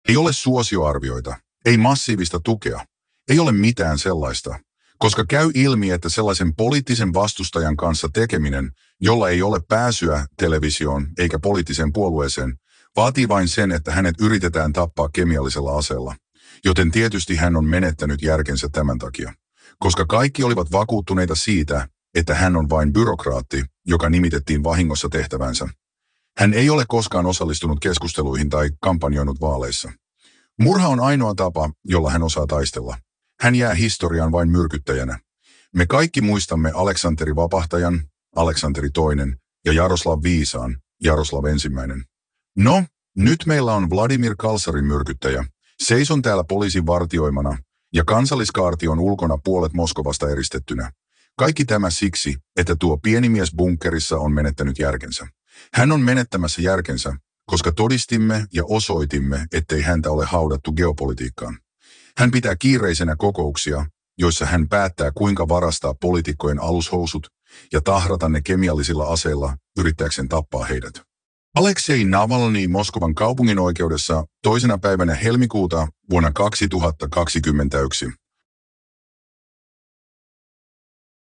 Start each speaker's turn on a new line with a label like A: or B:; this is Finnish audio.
A: Ei ole suosioarvioita, ei massiivista tukea, ei ole mitään sellaista, koska käy ilmi, että sellaisen poliittisen vastustajan kanssa tekeminen, jolla ei ole pääsyä televisioon eikä poliittiseen puolueeseen, vaatii vain sen, että hänet yritetään tappaa kemiallisella aseella. Joten tietysti hän on menettänyt järkensä tämän takia, koska kaikki olivat vakuuttuneita siitä, että hän on vain byrokraatti, joka nimitettiin vahingossa tehtävänsä. Hän ei ole koskaan osallistunut keskusteluihin tai kampanjoinut vaaleissa. Murha on ainoa tapa, jolla hän osaa taistella. Hän jää historiaan vain myrkyttäjänä. Me kaikki muistamme Aleksanteri Vapahtajan, Aleksanteri II ja Jaroslav Viisaan, Jaroslav I. No, nyt meillä on Vladimir Kalsarin myrkyttäjä. Seison täällä poliisin vartioimana ja kansalliskaarti on ulkona puolet Moskovasta eristettynä. Kaikki tämä siksi, että tuo pieni mies bunkkerissa on menettänyt järkensä. Hän on menettämässä järkensä, koska todistimme ja osoitimme, ettei häntä ole haudattu geopolitiikkaan. Hän pitää kiireisenä kokouksia, joissa hän päättää, kuinka varastaa poliitikkojen alushousut ja tahrata ne kemiallisilla aseilla yrittääkseen tappaa heidät. Aleksei Navalny Moskovan kaupungin oikeudessa 2. päivänä helmikuuta vuonna 2021.